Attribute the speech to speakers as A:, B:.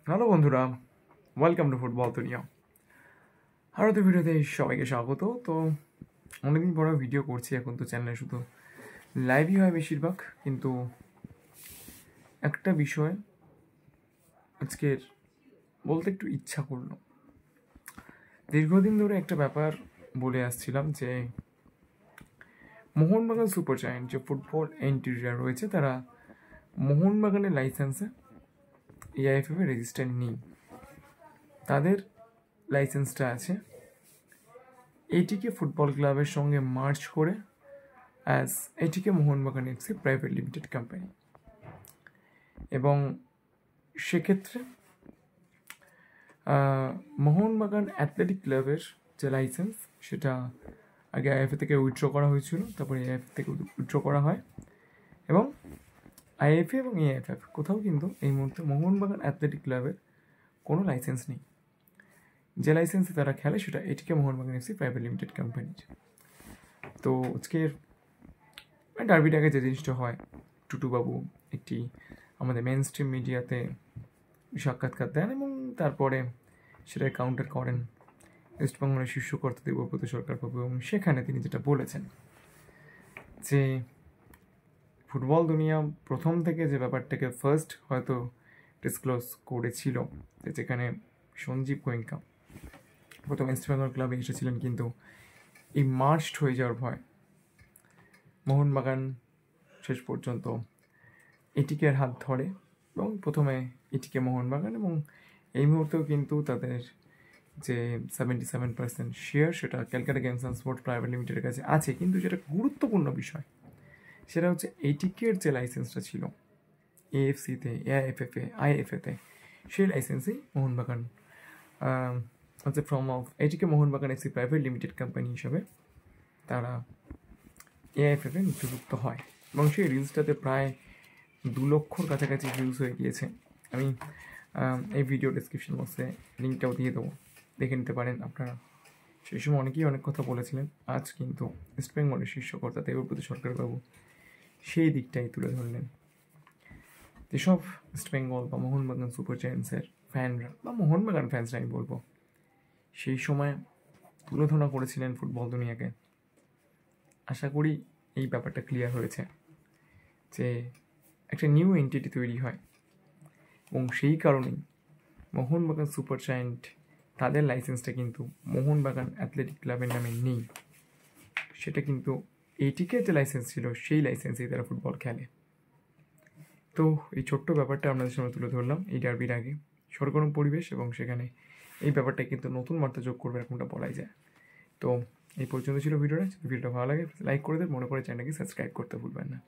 A: Hello বন্ধুরা, welcome to football দুনিয়া। আরও তো ভিডিওতে সবাইকে স্বাগত। তো অনেকদিন পরে ভিডিও করছি, এখন তো চ্যানেলে শুধু লাইভই হয় বেশিরভাগ, কিন্তু একটা বিষয় আজকের বলতে একটু ইচ্ছা করলো। দীর্ঘদিন ধরে একটা ব্যাপার বলে আসছিলাম যে মোহনবাগান সুপার জায়ান্ট যে ফুটবল এন্ট্রিরা রয়েছে, তারা মোহনবাগানের লাইসেন্সে এআইএফএফ রেজিস্টার নেই। তাদের লাইসেন্সটা আছে এটিকে ফুটবল ক্লাবের সঙ্গে মার্চ করে অ্যাজ এটিকে Mohun Bagan FC private limited company. এবং সেক্ষেত্রে মোহনবাগান অ্যাথলেটিক ক্লাবের যে লাইসেন্স, সেটা আগে আইএফএ থেকে উইথড্র করা হয়েছিল, তারপরে এআইএফএ থেকে উইথড্র করা হয়। এবং আইএফএ এবং এআইএফএফ কোথাও কিন্তু এই মুহূর্তে মোহনবাগান অ্যাথলেটিক ক্লাবের কোনো লাইসেন্স নেই। যে লাইসেন্সে তারা খেলে সেটা এটিকে মোহনবাগান এফসি প্রাইভেট লিমিটেড কোম্পানির। তো আজকের ডার্বিটাকে যে জিনিসটা হয়, টুটুবাবু একটি আমাদের মেন স্ট্রিম মিডিয়াতে সাক্ষাৎকার দেন এবং তারপরে সেটার কাউন্টার করেন ওয়েস্টবেঙ্গলের শীর্ষকর্তা দেবব্রত সরকারবাবু। এবং সেখানে তিনি যেটা বলেছেন যে ফুটবল দুনিয়া প্রথম থেকে যে ব্যাপারটাকে ফার্স্ট হয়তো ডিসক্লোজ করেছিল, যেখানে সঞ্জীব গোয়েঙ্কা প্রথম ইস্টবেঙ্গল ক্লাবে এসেছিলেন, কিন্তু এই মার্চড হয়ে যাওয়ার ভয় মোহনবাগান শেষ পর্যন্ত এটিকের হাত ধরে এবং প্রথমে এটিকে মোহনবাগান, এবং এই মুহূর্তেও কিন্তু তাদের যে 77% শেয়ার সেটা Calcutta games and sports private লিমিটেডের কাছে আছে। কিন্তু যেটা গুরুত্বপূর্ণ বিষয় সেটা হচ্ছে এটিকের যে লাইসেন্সটা ছিল এএফসিতে, এআইএফএফে, আইএফএতে, সেই লাইসেন্সেই মোহনবাগান হচ্ছে ফ্রম অফ এটিকে Mohun Bagan FC private limited company হিসাবে তারা এআইএফএফে নথিভুক্ত হয়। এবং সেই রিলসটাতে প্রায় 2 লক্ষর কাছাকাছি ভিউজ হয়ে গিয়েছে। আমি এই ভিডিও ডিসক্রিপশন বক্সে লিঙ্কটাও দিয়ে দেবো, দেখে নিতে পারেন আপনারা। সেই সময় অনেকেই অনেক কথা বলেছিলেন, আজ কিন্তু ইস্টবেঙ্গলের শীর্ষকর্তা দেবব্রত সরকারবাবু সেই দিকটাই তুলে ধরলেন। যেসব ইস্টবেঙ্গল বা মোহনবাগান সুপার জায়ান্টসের ফ্যানরা বা মোহনবাগান ফ্যান্সরা আমি বলবো সেই সময় তুলে ধরা করেছিলেন ফুটবল দুনিয়াকে, আশা করি এই ব্যাপারটা ক্লিয়ার হয়েছে যে একটা নিউ এন্টিটি তৈরি হয়। এবং সেই কারণেই মোহনবাগান সুপার জায়ান্ট তাদের লাইসেন্সটা কিন্তু মোহনবাগান অ্যাথলেটিক ক্লাবের নামে নেই, সেটা কিন্তু এটিকে যে লাইসেন্স ছিল সেই লাইসেন্সেই তারা ফুটবল খেলে। তো এই ছোট্ট ব্যাপারটা আপনাদের সামনে তুলে ধরলাম এই ডার্বির আগে। সরগরম পরিবেশ এবং সেখানে এই ব্যাপারটা কিন্তু নতুন বার্তা যোগ করবে এরকমটা বলাই যায়। তো এই পর্যন্ত ছিল ভিডিওটা। যদি ভিডিওটা ভালো লাগে লাইক করে দেন, মনে করে চ্যানেলকে সাবস্ক্রাইব করতে ভুলবেন না।